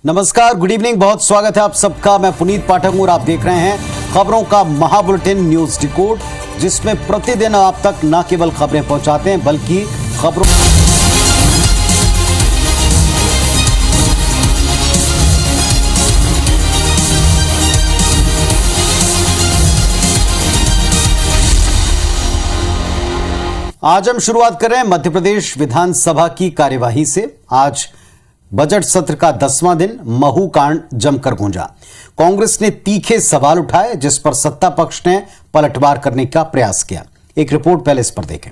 नमस्कार, good evening, बहुत स्वागत है आप सबका। मैं पुनीत पाठक हूं और आप देख रहे हैं खबरों का महाबुलेटिन न्यूज डिकोड, जिसमें प्रतिदिन आप तक न केवल खबरें पहुंचाते हैं बल्कि खबरों आज हम शुरुआत कर रहे हैं मध्य प्रदेश विधानसभा की कार्यवाही से। आज बजट सत्र का 10वां दिन, महू कांड जमकर गूंजा। कांग्रेस ने तीखे सवाल उठाए जिस पर सत्ता पक्ष ने पलटवार करने का प्रयास किया। एक रिपोर्ट पहले इस पर देखें।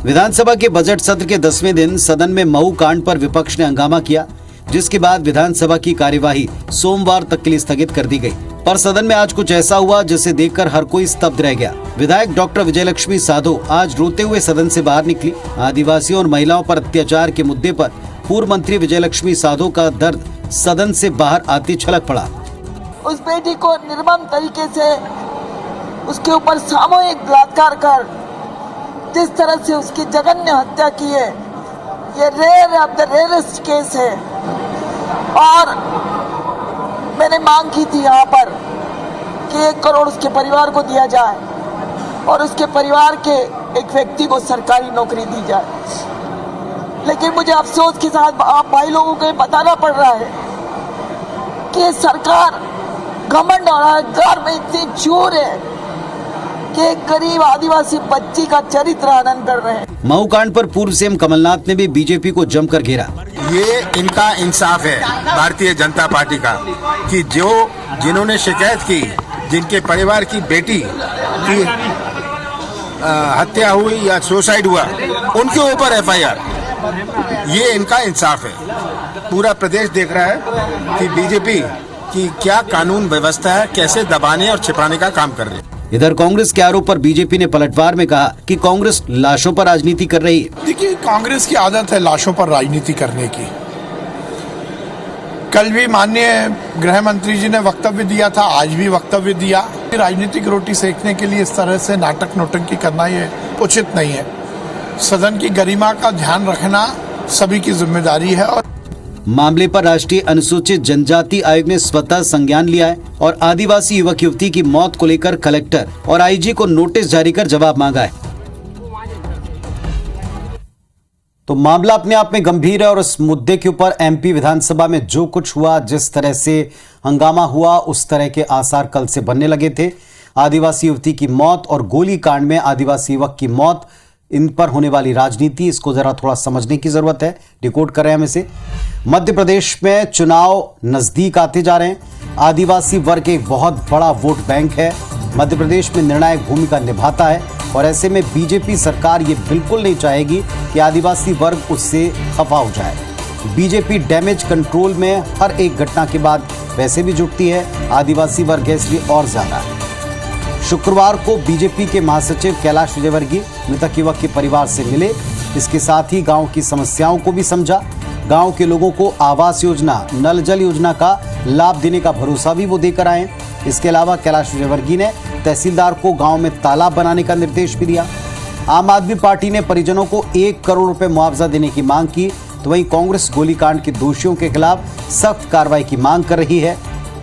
विधानसभा के बजट सत्र के 10वें दिन सदन में महू कांड पर विपक्ष ने हंगामा किया, जिसके बाद विधानसभा की कार्यवाही सोमवार तक के लिए स्थगित कर दी गई। पर सदन में आज कुछ ऐसा हुआ जिसे देखकर हर कोई स्तब्ध रह गया। विधायक डॉक्टर विजयलक्ष्मी साधो आज रोते हुए सदन से बाहर निकली। आदिवासियों और महिलाओं पर अत्याचार के मुद्दे पर पूर्व मंत्री विजयलक्ष्मी साधो का दर्द सदन से बाहर आते छलक पड़ा। उस बेटी को निर्मम तरीके से उसके ऊपर सामूहिक बलात्कार कर जिस तरह से उसकी जघन्य हत्या की है, ये rare of the rarest case है। और मैंने मांग की थी यहाँ पर कि 1 करोड़ उसके परिवार को दिया जाए और उसके परिवार के एक व्यक्ति को सरकारी नौकरी दी जाए। लेकिन मुझे अफसोस के साथ आप भाई लोगों को बताना पड़ रहा है कि सरकार घमंड और अहंकार में इतनी चूर है कि एक गरीब आदिवासी बच्ची का चरित्र हनन कर रहे हैं। महू कांड पर पूर्व सीएम कमलनाथ ने भी बीजेपी को जमकर घेरा। ये इनका इंसाफ है भारतीय जनता पार्टी का कि जिन्होंने शिकायत की, जिनके परिवार की बेटी की हत्या हुई या सुसाइड हुआ, उनके ऊपर एफआईआर, ये इनका इंसाफ है। पूरा प्रदेश देख रहा है कि बीजेपी की क्या कानून व्यवस्था है, कैसे दबाने और छिपाने का काम कर रही है। इधर कांग्रेस के आरोप पर बीजेपी ने पलटवार में कहा कि कांग्रेस लाशों पर राजनीति कर रही है। देखिए, कांग्रेस की आदत है लाशों पर राजनीति करने की। कल भी माननीय गृह मंत्री जी ने वक्तव्य दिया था, आज भी वक्तव्य दिया। राजनीतिक रोटी सेकने के लिए इस तरह से नाटक नौटंकी करना ये उचित नहीं है। सदन की गरिमा का ध्यान रखना सभी की जिम्मेदारी है। और मामले पर राष्ट्रीय अनुसूचित जनजाति आयोग ने स्वतः संज्ञान लिया है और आदिवासी युवक युवती की मौत को लेकर कलेक्टर और आईजी को नोटिस जारी कर जवाब मांगा है। तो मामला अपने आप में गंभीर है और इस मुद्दे के ऊपर एमपी विधानसभा में जो कुछ हुआ, जिस तरह से हंगामा हुआ, उस तरह के आसार कल से बनने लगे थे। आदिवासी युवती की मौत और गोली कांड में आदिवासी युवक की मौत, इन पर होने वाली राजनीति, इसको जरा थोड़ा समझने की जरूरत है। डिकोड कर रहे हैं हम इसे। मध्य प्रदेश में चुनाव नजदीक आते जा रहे हैं। आदिवासी वर्ग एक बहुत बड़ा वोट बैंक है, मध्य प्रदेश में निर्णायक भूमिका निभाता है और ऐसे में बीजेपी सरकार ये बिल्कुल नहीं चाहेगी कि आदिवासी वर्ग उससे खफा हो जाए। बीजेपी डैमेज कंट्रोल में हर एक घटना के बाद वैसे भी जुटती है। आदिवासी वर्ग है इसलिए और ज्यादा है। शुक्रवार को बीजेपी के महासचिव कैलाश विजयवर्गीय मृतक युवक के परिवार से मिले। इसके साथ ही गांव की समस्याओं को भी समझा। गांव के लोगों को आवास योजना, नल जल योजना का लाभ देने का भरोसा भी वो देकर आए। इसके अलावा कैलाश विजयवर्गीय ने तहसीलदार को गांव में तालाब बनाने का निर्देश भी दिया। आम आदमी पार्टी ने परिजनों को 1 करोड़ रुपए मुआवजा देने की मांग की, तो वहीं कांग्रेस गोलीकांड के दोषियों के खिलाफ सख्त कार्रवाई की मांग कर रही है।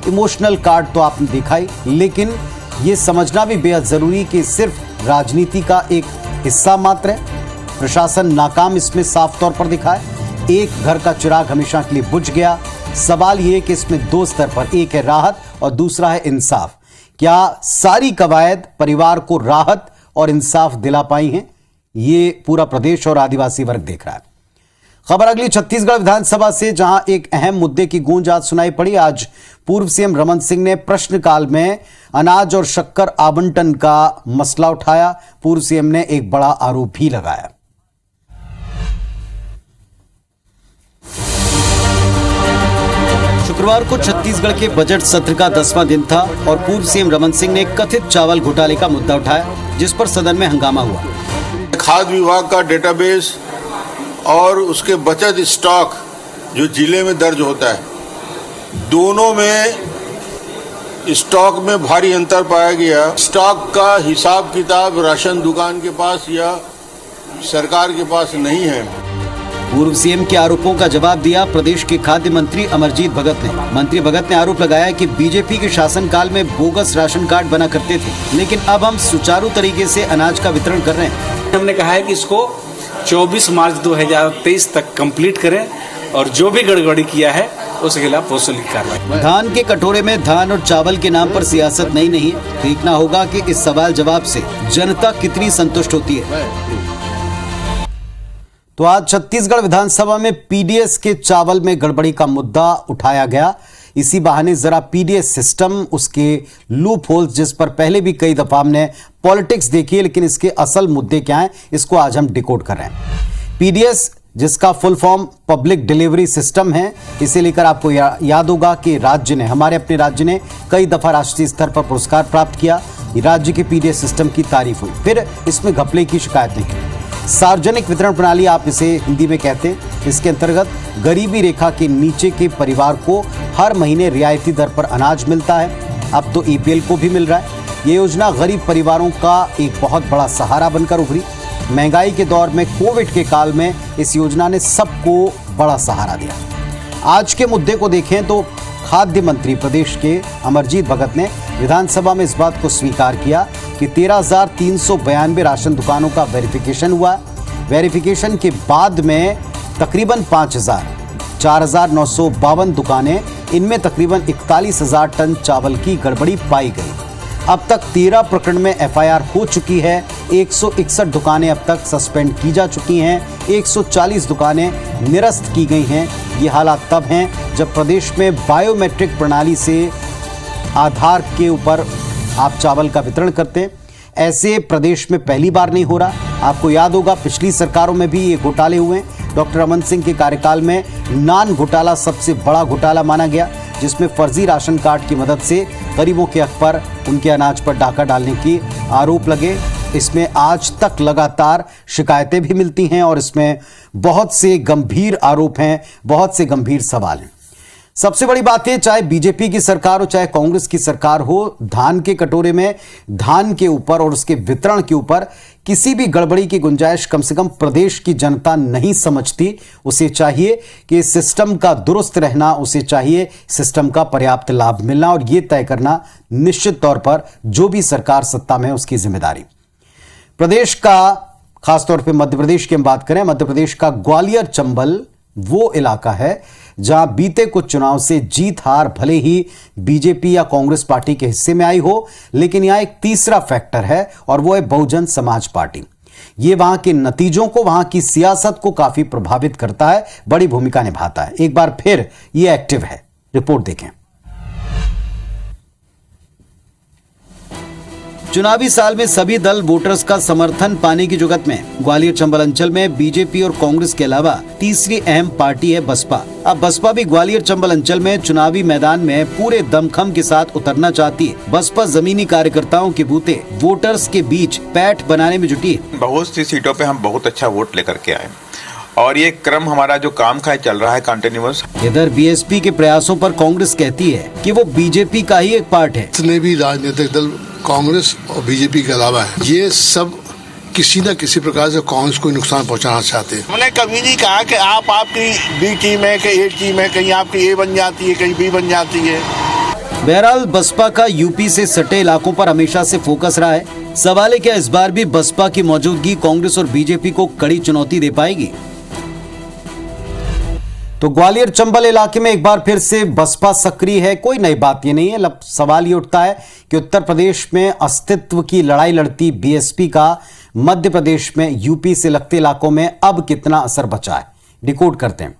इमोशनल कार्ड तो आपने देखा ही, लेकिन ये समझना भी बेहद जरूरी कि सिर्फ राजनीति का एक हिस्सा मात्र है। प्रशासन नाकाम इसमें साफ तौर पर दिखा है। एक घर का चिराग हमेशा के लिए बुझ गया। सवाल ये कि इसमें 2 स्तर पर, एक है राहत और दूसरा है इंसाफ। क्या सारी कवायद परिवार को राहत और इंसाफ दिला पाई हैं? ये पूरा प्रदेश और आदिवासी वर्ग देख रहा है। खबर अगली छत्तीसगढ़ विधानसभा से, जहां एक अहम मुद्दे की गूंज आज सुनाई पड़ी। आज पूर्व सीएम रमन सिंह ने प्रश्नकाल में अनाज और शक्कर आवंटन का मसला उठाया। पूर्व सीएम ने एक बड़ा आरोप भी लगाया। शुक्रवार को छत्तीसगढ़ के बजट सत्र का 10वां दिन था और पूर्व सीएम रमन सिंह ने कथित चावल घोटाले का मुद्दा उठाया, जिस पर सदन में हंगामा हुआ। खाद्य विभाग का डेटाबेस और उसके बचत स्टॉक जो जिले में दर्ज होता है, दोनों में स्टॉक में भारी अंतर पाया गया। स्टॉक का हिसाब किताब राशन दुकान के पास या सरकार के पास नहीं है। पूर्व सीएम के आरोपों का जवाब दिया प्रदेश के खाद्य मंत्री अमरजीत भगत ने। मंत्री भगत ने आरोप लगाया कि बीजेपी के शासनकाल में बोगस राशन कार्ड बना करते थे, लेकिन अब हम सुचारू तरीके से अनाज का वितरण कर रहे हैं। हमने कहा है कि इसको 24 मार्च 2023 तक कंप्लीट करें और जो भी गड़बड़ी किया है उसके खिलाफ वसूली कार्रवाई। धान के कटोरे में धान और चावल के नाम पर सियासत नहीं है। देखना होगा कि इस सवाल जवाब से जनता कितनी संतुष्ट होती है। तो आज छत्तीसगढ़ विधानसभा में पीडीएस के चावल में गड़बड़ी का मुद्दा उठाया गया। इसी बहाने जरा पीडीएस सिस्टम, उसके लूप होल्स, जिस पर पहले भी कई दफा हमने पॉलिटिक्स देखी है, लेकिन इसके असल मुद्दे क्या हैं, इसको आज हम डिकोड कर रहे हैं। पीडीएस, जिसका full form public delivery system है, इसे लेकर आपको याद होगा कि हमारे अपने राज्य ने कई दफा राष्ट्रीय स्तर पर पुरस्कार प्राप्त किया। राज्य के पीडीएस सिस्टम की तारीफ हुई, फिर इसमें घपले की शिकायत नहीं। सार्वजनिक वितरण प्रणाली आप इसे हिंदी में कहते हैं। इसके अंतर्गत गरीबी रेखा के नीचे के परिवार को हर महीने रियायती दर पर अनाज मिलता है। अब तो ईपीएल को भी मिल रहा है। ये योजना गरीब परिवारों का एक बहुत बड़ा सहारा बनकर उभरी। महंगाई के दौर में, कोविड के काल में इस योजना ने सबको बड़ा सहारा दिया। आज के मुद्दे को देखें तो खाद्य मंत्री प्रदेश के अमरजीत भगत ने विधानसभा में इस बात को स्वीकार किया कि 13,392 राशन दुकानों का वेरिफिकेशन हुआ। वेरिफिकेशन के बाद में तकरीबन 4,952 दुकानें, इनमें तकरीबन 41,000 टन चावल की गड़बड़ी पाई गई। अब तक 13 प्रकरण में एफआईआर हो चुकी है। 161 दुकानें अब तक सस्पेंड की जा चुकी हैं। 140 दुकानें निरस्त की गई हैं। ये हालात तब हैं जब प्रदेश में बायोमेट्रिक प्रणाली से आधार के ऊपर आप चावल का वितरण करते हैं। ऐसे प्रदेश में पहली बार नहीं हो रहा। आपको याद होगा पिछली सरकारों में भी ये घोटाले हुए। डॉक्टर रमन सिंह के कार्यकाल में नान घोटाला सबसे बड़ा घोटाला माना गया, जिसमें फर्जी राशन कार्ड की मदद से गरीबों के हक पर, उनके अनाज पर डाका डालने की आरोप लगे। इसमें आज तक लगातार शिकायतें भी मिलती हैं और इसमें बहुत से गंभीर आरोप हैं, बहुत से गंभीर सवाल हैं। सबसे बड़ी बात है, चाहे बीजेपी की सरकार हो चाहे कांग्रेस की सरकार हो, धान के कटोरे में धान के ऊपर और उसके वितरण के ऊपर किसी भी गड़बड़ी की गुंजाइश कम से कम प्रदेश की जनता नहीं समझती। उसे चाहिए कि सिस्टम का दुरुस्त रहना, उसे चाहिए सिस्टम का पर्याप्त लाभ मिलना, और यह तय करना निश्चित तौर पर जो भी सरकार सत्ता में है उसकी जिम्मेदारी। प्रदेश का, खासतौर पर मध्य प्रदेश की हम बात करें, मध्य प्रदेश का ग्वालियर चंबल वो इलाका है जहां बीते कुछ चुनाव से जीत हार भले ही बीजेपी या कांग्रेस पार्टी के हिस्से में आई हो, लेकिन यहां एक तीसरा फैक्टर है और वो है बहुजन समाज पार्टी। ये वहां के नतीजों को, वहां की सियासत को काफी प्रभावित करता है, बड़ी भूमिका निभाता है। एक बार फिर ये एक्टिव है। रिपोर्ट देखें। चुनावी साल में सभी दल वोटर्स का समर्थन पाने की जुगत में ग्वालियर चंबल अंचल में बीजेपी और कांग्रेस के अलावा तीसरी अहम पार्टी है बसपा। अब बसपा भी ग्वालियर चंबल अंचल में चुनावी मैदान में पूरे दमखम के साथ उतरना चाहती है। बसपा जमीनी कार्यकर्ताओं के बूते वोटर्स के बीच पैठ बनाने में जुटी है। बहुत सी सीटों पे हम बहुत अच्छा वोट लेकर के आए और ये क्रम हमारा जो काम का चल रहा है कंटिन्यूअस। इधर बीएसपी के प्रयासों पर कांग्रेस कहती है कि वो बीजेपी का ही एक पार्ट है। जितने भी राजनीतिक दल कांग्रेस और बीजेपी के अलावा है, ये सब किसी न किसी प्रकार से कांग्रेस को नुकसान पहुंचाना चाहते हैं। हमने कभी नहीं कहा कि आपकी बी टीम है कि ए टीम है, कहीं आपकी ए बन जाती है कहीं बी बन जाती है। बहरहाल बसपा का यूपी से सटे इलाकों पर हमेशा से फोकस रहा है। सवाल है क्या इस बार भी बसपा की मौजूदगी कांग्रेस और बीजेपी को कड़ी चुनौती दे पाएगी? तो ग्वालियर चंबल इलाके में एक बार फिर से बसपा सक्रिय है। कोई नई बात ये नहीं है। सवाल ये उठता है कि उत्तर प्रदेश में अस्तित्व की लड़ाई लड़ती बीएसपी का मध्य प्रदेश में यूपी से लगते इलाकों में अब कितना असर बचा है। डिकोड करते हैं।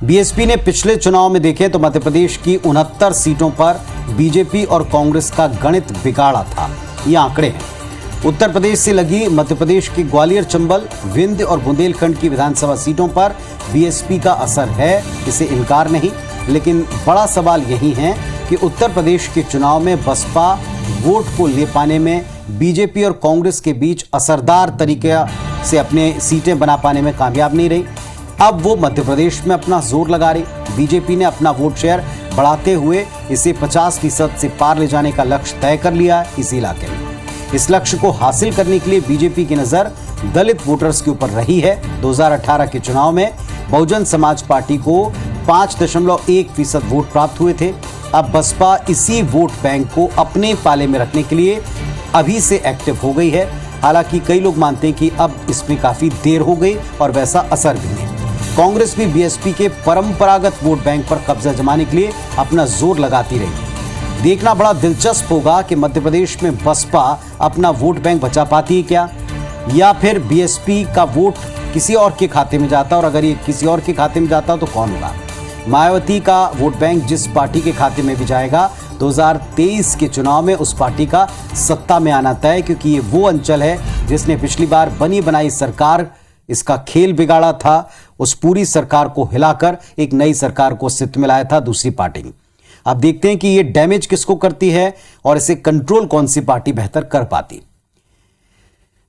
बीएसपी ने पिछले चुनाव में देखें तो मध्य प्रदेश की 69 सीटों पर बीजेपी और कांग्रेस का गणित बिगाड़ा था। ये आंकड़े हैं। उत्तर प्रदेश से लगी मध्य प्रदेश की ग्वालियर चंबल, विंध्य और बुंदेलखंड की विधानसभा सीटों पर बीएसपी का असर है, इसे इनकार नहीं। लेकिन बड़ा सवाल यही है कि उत्तर प्रदेश के चुनाव में बसपा वोट को ले पाने में बीजेपी और कांग्रेस के बीच असरदार तरीके से अपने सीटें बना पाने में कामयाब नहीं रही। अब वो मध्य प्रदेश में अपना जोर लगा रही। बीजेपी ने अपना वोट शेयर बढ़ाते हुए इसे 50% से पार ले जाने का लक्ष्य तय कर लिया है इस इलाके में। इस लक्ष्य को हासिल करने के लिए बीजेपी की नजर दलित वोटर्स के ऊपर रही है। 2018 के चुनाव में बहुजन समाज पार्टी को 5.1% वोट प्राप्त हुए थे। अब बसपा इसी वोट बैंक को अपने पाले में रखने के लिए अभी से एक्टिव हो गई है। हालांकि कई लोग मानते हैं कि अब इसमें काफी देर हो गई और वैसा असर भी नहीं। कांग्रेस भी बीएसपी के परंपरागत वोट बैंक पर कब्जा जमाने के लिए अपना जोर लगाती रही। देखना बड़ा दिलचस्प होगा कि मध्य प्रदेश में बसपा अपना वोट बैंक बचा पाती है क्या, या फिर बीएसपी का वोट किसी और के खाते में जाता, और अगर ये किसी और के खाते में जाता तो कौन होगा। मायावती का वोट बैंक जिस पार्टी के खाते में भी जाएगा, 2023 के चुनाव में उस पार्टी का सत्ता में आना तय, क्योंकि ये वो अंचल है जिसने पिछली बार बनी बनाई सरकार इसका खेल बिगाड़ा था। उस पूरी सरकार को हिलाकर एक नई सरकार को अस्तित्व में लाया था दूसरी पार्टी ने। अब देखते हैं कि ये डैमेज किसको करती है और इसे कंट्रोल कौन सी पार्टी बेहतर कर पाती।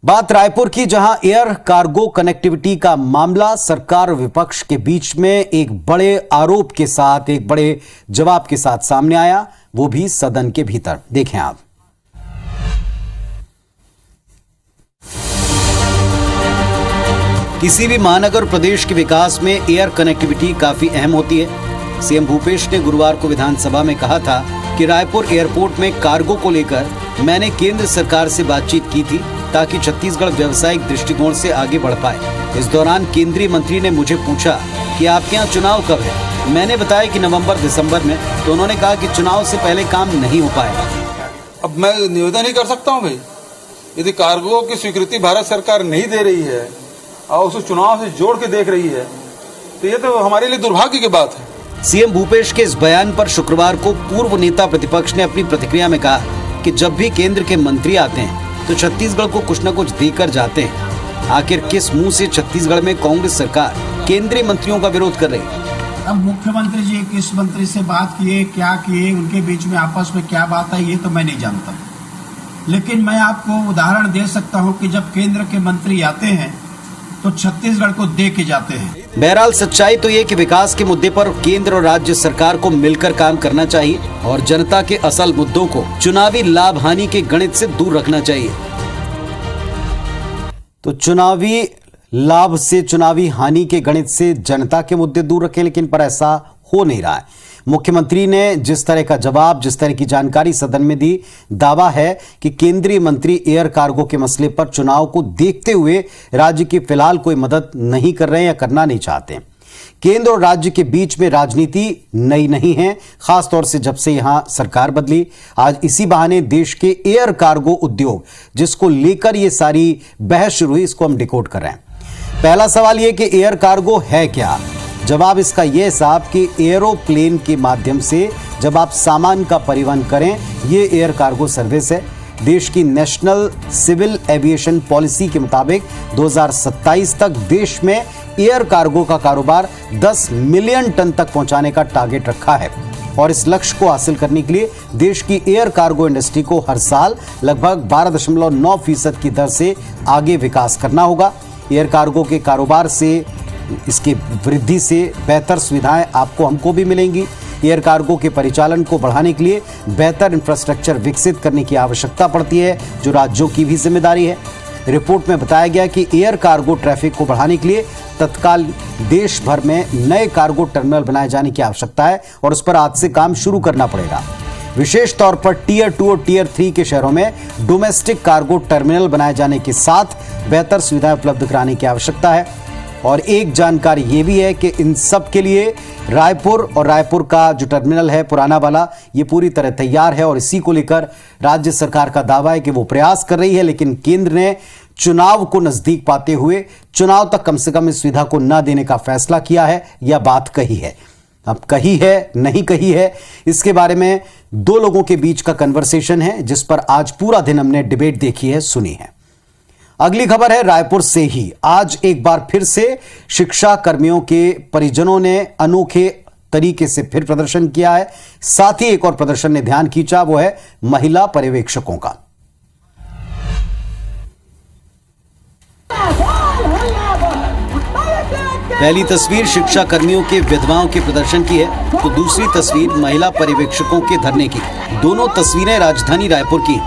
बात रायपुर की, जहां एयर कार्गो कनेक्टिविटी का मामला सरकार और विपक्ष के बीच में एक बड़े आरोप के साथ, एक बड़े जवाब के साथ सामने आया, वो भी सदन के भीतर। देखें आप। किसी भी महानगर प्रदेश के विकास में एयर कनेक्टिविटी काफी अहम होती है। सीएम भूपेश ने गुरुवार को विधानसभा में कहा था कि रायपुर एयरपोर्ट में कार्गो को लेकर मैंने केंद्र सरकार से बातचीत की थी ताकि छत्तीसगढ़ व्यावसायिक दृष्टिकोण से आगे बढ़ पाए। इस दौरान केंद्रीय मंत्री ने मुझे पूछा कि आपके यहाँ चुनाव कब है। मैंने बताया कि नवंबर दिसंबर में, तो उन्होंने कहा कि चुनाव से पहले काम नहीं हो पाएगा। अब मैं निवेदन ही कर सकता हूँ भाई, यदि कार्गो की स्वीकृति भारत सरकार नहीं दे रही है और उसे चुनाव से जोड़ के देख रही है, तो ये तो हमारे लिए दुर्भाग्य की बात है। सीएम भूपेश के इस बयान पर शुक्रवार को पूर्व नेता प्रतिपक्ष ने अपनी प्रतिक्रिया में कहा कि जब भी केंद्र के मंत्री आते हैं तो छत्तीसगढ़ को कुछ न कुछ देकर जाते हैं। आखिर किस मुंह से छत्तीसगढ़ में कांग्रेस सरकार केंद्रीय मंत्रियों का विरोध कर रही है। अब मुख्यमंत्री जी किस मंत्री से बात किए, क्या किए, उनके बीच में आपस में क्या बात है, ये तो मैं नहीं जानता। लेकिन मैं आपको उदाहरण दे सकता हूँ कि जब केंद्र के मंत्री आते हैं तो छत्तीसगढ़ को दे के जाते हैं। बहरहाल सच्चाई तो ये कि विकास के मुद्दे पर केंद्र और राज्य सरकार को मिलकर काम करना चाहिए और जनता के असल मुद्दों को चुनावी लाभ हानि के गणित से दूर रखना चाहिए। तो चुनावी लाभ से, चुनावी हानि के गणित से जनता के मुद्दे दूर रखें, लेकिन पर ऐसा हो नहीं रहा है। मुख्यमंत्री ने जिस तरह का जवाब, जिस तरह की जानकारी सदन में दी, दावा है कि केंद्रीय मंत्री एयर कार्गो के मसले पर चुनाव को देखते हुए राज्य की फिलहाल कोई मदद नहीं कर रहे हैं या करना नहीं चाहते। केंद्र और राज्य के बीच में राजनीति नई नहीं है, खासतौर से जब से यहां सरकार बदली। आज इसी बहाने देश के एयर कार्गो उद्योग, जिसको लेकर ये सारी बहस शुरू हुई, इसको हम डिकोड कर रहे हैं। पहला सवाल यह कि एयर कार्गो है क्या। जवाब इसका यह साहब कि एरोप्लेन के माध्यम से जब आप सामान का परिवहन करें, ये एयर कार्गो सर्विस है। देश की नेशनल सिविल एविएशन पॉलिसी के मुताबिक 2027 तक देश में एयर कार्गो का कारोबार 10 मिलियन टन तक पहुंचाने का टारगेट रखा है और इस लक्ष्य को हासिल करने के लिए देश की एयर कार्गो इंडस्ट्री को हर साल लगभग 12.9% की दर से आगे विकास करना होगा। एयर कार्गो के कारोबार से, इसकी वृद्धि से बेहतर सुविधाएं आपको, हमको भी मिलेंगी। एयर कार्गो के परिचालन को बढ़ाने के लिए बेहतर इंफ्रास्ट्रक्चर विकसित करने की आवश्यकता पड़ती है, जो राज्यों की भी जिम्मेदारी है। रिपोर्ट में बताया गया कि एयर कार्गो ट्रैफिक को बढ़ाने के लिए तत्काल देश भर में नए कार्गो टर्मिनल बनाए जाने की आवश्यकता है और उस पर आज से काम शुरू करना पड़ेगा। विशेष तौर पर टियर 2 और टियर 3 के शहरों में डोमेस्टिक कार्गो टर्मिनल बनाए जाने के साथ बेहतर सुविधाएं उपलब्ध कराने की आवश्यकता है। और एक जानकारी ये भी है कि इन सब के लिए रायपुर और रायपुर का जो टर्मिनल है पुराना वाला, ये पूरी तरह तैयार है और इसी को लेकर राज्य सरकार का दावा है कि वो प्रयास कर रही है, लेकिन केंद्र ने चुनाव को नजदीक पाते हुए चुनाव तक कम से कम इस सुविधा को न देने का फैसला किया है या बात कही है। अब कही है नहीं कही है, इसके बारे में दो लोगों के बीच का कन्वर्सेशन है, जिस पर आज पूरा दिन हमने डिबेट देखी है, सुनी है। अगली खबर है रायपुर से ही। आज एक बार फिर से शिक्षा कर्मियों के परिजनों ने अनोखे तरीके से फिर प्रदर्शन किया है। साथ ही एक और प्रदर्शन ने ध्यान खींचा, वो है महिला पर्यवेक्षकों का। पहली तस्वीर शिक्षा कर्मियों के विधवाओं के प्रदर्शन की है तो दूसरी तस्वीर महिला पर्यवेक्षकों के धरने की। दोनों तस्वीरें राजधानी रायपुर की।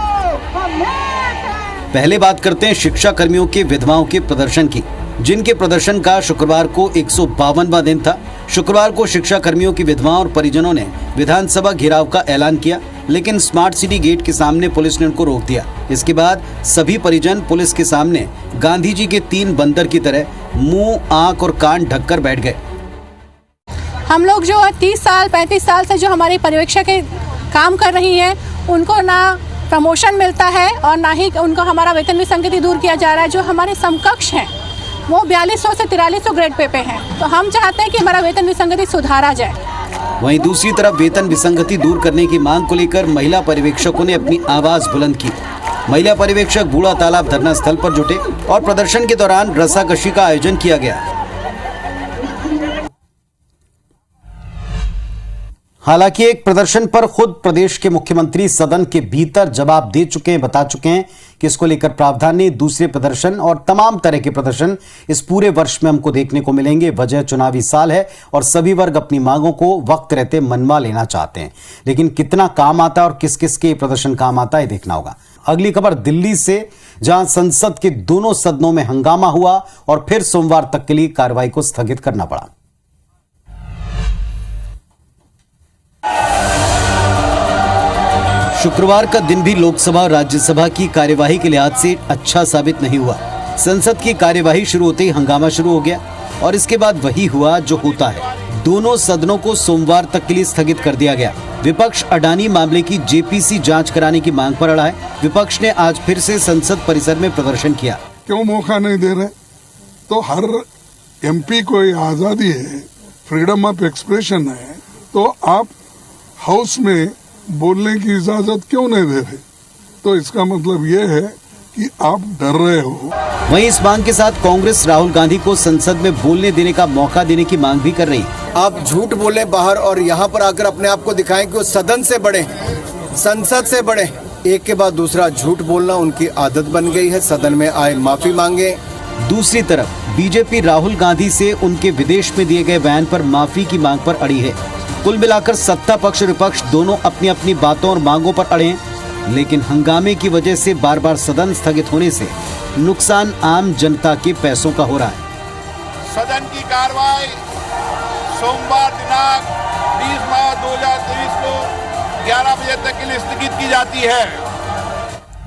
पहले बात करते हैं शिक्षा कर्मियों के विधवाओं के प्रदर्शन की, जिनके प्रदर्शन का शुक्रवार को 152वां दिन था। शुक्रवार को शिक्षा कर्मियों की विधवाओं और परिजनों ने विधानसभा घेराव का ऐलान किया, लेकिन स्मार्ट सिटी गेट के सामने पुलिस ने उनको रोक दिया। इसके बाद सभी परिजन पुलिस के सामने गांधी जी के 3 बंदर की तरह मुंह, आंख और कान ढककर बैठ गए। हम लोग जो 30 साल 35 साल से जो हमारी पर्यवेक्षक के काम कर रही हैं, उनको ना प्रमोशन मिलता है और ना ही उनको हमारा वेतन विसंगति दूर किया जा रहा है। जो हमारे समकक्ष हैं वो 4200 से 4300 ग्रेड पे हैं, तो हम चाहते हैं कि हमारा वेतन विसंगति सुधारा जाए। वहीं दूसरी तरफ वेतन विसंगति दूर करने की मांग को लेकर महिला पर्यवेक्षकों ने अपनी आवाज बुलंद की। महिला पर्यवेक्षक बूढ़ा तालाब धरना स्थल पर जुटे और प्रदर्शन के दौरान रस्साकशी का आयोजन किया गया। हालांकि एक प्रदर्शन पर खुद प्रदेश के मुख्यमंत्री सदन के भीतर जवाब दे चुके हैं, बता चुके हैं कि इसको लेकर प्रावधान नहीं। दूसरे प्रदर्शन और तमाम तरह के प्रदर्शन इस पूरे वर्ष में हमको देखने को मिलेंगे। वजह चुनावी साल है और सभी वर्ग अपनी मांगों को वक्त रहते मनवा लेना चाहते हैं, लेकिन कितना काम आता है और किस किस के प्रदर्शन काम आता है देखना होगा। अगली खबर दिल्ली से, जहां संसद के दोनों सदनों में हंगामा हुआ और फिर सोमवार तक के लिए कार्रवाई को स्थगित करना पड़ा। शुक्रवार का दिन भी लोकसभा और राज्यसभा की कार्यवाही के लिहाज से अच्छा साबित नहीं हुआ। संसद की कार्यवाही शुरू होते ही हंगामा शुरू हो गया और इसके बाद वही हुआ जो होता है। दोनों सदनों को सोमवार तक के लिए स्थगित कर दिया गया। विपक्ष अडानी मामले की जेपीसी जांच कराने की मांग पर अड़ा है। विपक्ष ने आज फिर से संसद परिसर में प्रदर्शन किया। क्यों मौका नहीं दे रहे? तो हर एमपी को आजादी है, फ्रीडम ऑफ एक्सप्रेशन है, तो आप हाउस में बोलने की इजाजत क्यों नहीं दे रहे? तो इसका मतलब ये है कि आप डर रहे हो। वहीं इस मांग के साथ कांग्रेस राहुल गांधी को संसद में बोलने देने का मौका देने की मांग भी कर रही है। आप झूठ बोले बाहर और यहाँ पर आकर अपने आप को दिखाएं कि वो सदन से बड़े, संसद से बड़े। एक के बाद दूसरा झूठ बोलना उनकी आदत बन गई है। सदन में आए माफी मांगे। दूसरी तरफ बीजेपी राहुल गांधी से उनके विदेश में दिए गए बयान पर माफी की मांग पर अड़ी है। कुल मिलाकर सत्ता पक्ष और विपक्ष दोनों अपनी अपनी बातों और मांगों पर अड़े हैं, लेकिन हंगामे की वजह से बार बार सदन स्थगित होने से नुकसान आम जनता के पैसों का हो रहा है। सदन की कार्रवाई सोमवार दिनांक 20 मार्च 2023 को 11 बजे तक के लिए स्थगित की जाती है।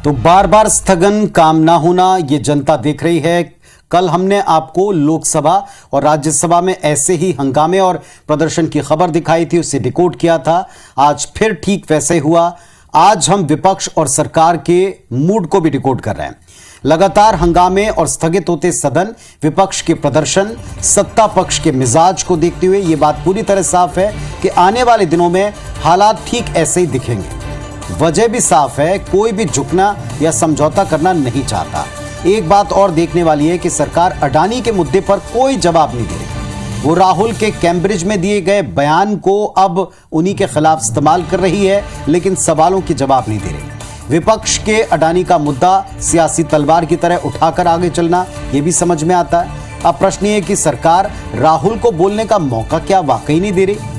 तो बार बार स्थगन काम ना होना ये जनता देख रही है। कल हमने आपको लोकसभा और राज्यसभा में ऐसे ही हंगामे और प्रदर्शन की खबर दिखाई थी, उसे डिकोड किया था। आज फिर ठीक वैसे हुआ। आज हम विपक्ष और सरकार के मूड को भी डिकोड कर रहे हैं। लगातार हंगामे और स्थगित होते सदन, विपक्ष के प्रदर्शन, सत्ता पक्ष के मिजाज को देखते हुए यह बात पूरी तरह साफ है कि आने वाले दिनों में हालात ठीक ऐसे ही दिखेंगे। वजह भी साफ है, कोई भी झुकना या समझौता करना नहीं चाहता। एक बात और देखने वाली है कि सरकार अडानी के मुद्दे पर कोई जवाब नहीं दे रही। वो राहुल के कैम्ब्रिज में दिए गए बयान को अब उन्हीं के खिलाफ इस्तेमाल कर रही है, लेकिन सवालों के जवाब नहीं दे रही। विपक्ष के अडानी का मुद्दा सियासी तलवार की तरह उठाकर आगे चलना, यह भी समझ में आता है। अब प्रश्न ये है कि सरकार राहुल को बोलने का मौका क्या वाकई नहीं दे रही?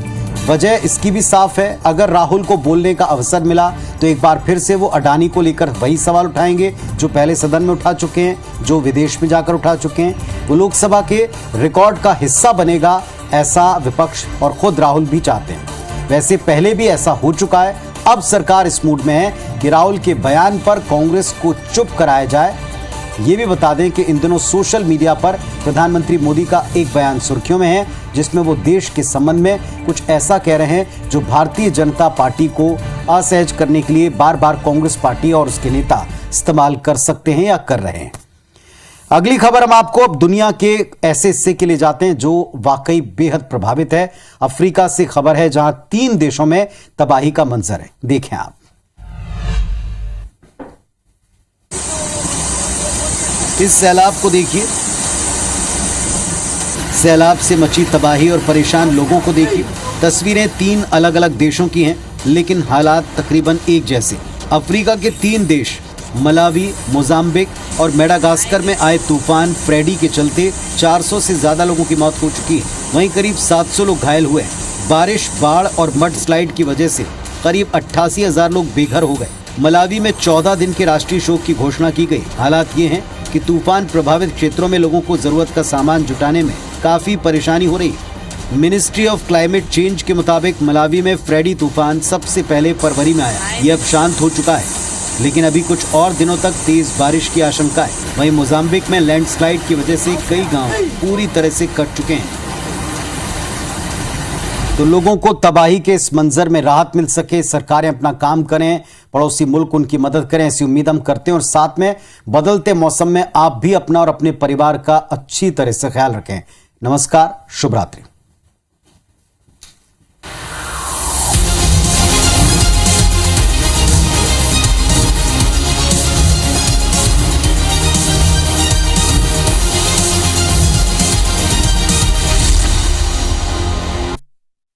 वजह इसकी भी साफ है। अगर राहुल को बोलने का अवसर मिला तो एक बार फिर से वो अडानी को लेकर वही सवाल उठाएंगे जो पहले सदन में उठा चुके हैं, जो विदेश में जाकर उठा चुके हैं। वो लोकसभा के रिकॉर्ड का हिस्सा बनेगा, ऐसा विपक्ष और खुद राहुल भी चाहते हैं। वैसे पहले भी ऐसा हो चुका है। अब सरकार इस मूड में है कि राहुल के बयान पर कांग्रेस को चुप कराया जाए। ये भी बता दें कि इन दिनों सोशल मीडिया पर प्रधानमंत्री मोदी का एक बयान सुर्खियों में है, जिसमें वो देश के संबंध में कुछ ऐसा कह रहे हैं जो भारतीय जनता पार्टी को असहज करने के लिए बार बार कांग्रेस पार्टी और उसके नेता इस्तेमाल कर सकते हैं या कर रहे हैं। अगली खबर हम आपको अब दुनिया के ऐसे हिस्से के लिए जाते हैं जो वाकई बेहद प्रभावित है। अफ्रीका से खबर है जहां 3 देशों में तबाही का मंजर है। देखें आप। इस सैलाब को देखिए, सैलाब से मची तबाही और परेशान लोगों को देखिए। तस्वीरें 3 अलग अलग देशों की हैं, लेकिन हालात तकरीबन एक जैसे। अफ्रीका के 3 देश मलावी, मोजाम्बिक और मेडागास्कर में आए तूफान फ्रेडी के चलते 400 से ज्यादा लोगों की मौत हो चुकी है। वहीं करीब 700 लोग घायल हुए हैं। बारिश, बाढ़ और मड स्लाइड की वजह से करीब 88,000 लोग बेघर हो गए। मलावी में 14 दिन के राष्ट्रीय शोक की घोषणा की गई। हालात ये हैं कि तूफान प्रभावित क्षेत्रों में लोगों को जरूरत का सामान जुटाने में काफी परेशानी हो रही है। मिनिस्ट्री ऑफ क्लाइमेट चेंज के मुताबिक मलावी में फ्रेडी तूफान सबसे पहले फरवरी में आया। ये अब शांत हो चुका है, लेकिन अभी कुछ और दिनों तक तेज बारिश की आशंका है। वहीं मोजाम्बिक में लैंडस्लाइड की वजह से कई गांव पूरी तरह से कट चुके हैं। तो लोगों को तबाही के इस मंजर में राहत मिल सके, सरकारें अपना काम करें, पड़ोसी मुल्क उनकी मदद करें, ऐसी उम्मीद हम करते हैं। और साथ में बदलते मौसम में आप भी अपना और अपने परिवार का अच्छी तरह से ख्याल रखें। नमस्कार, शुभ रात्रि।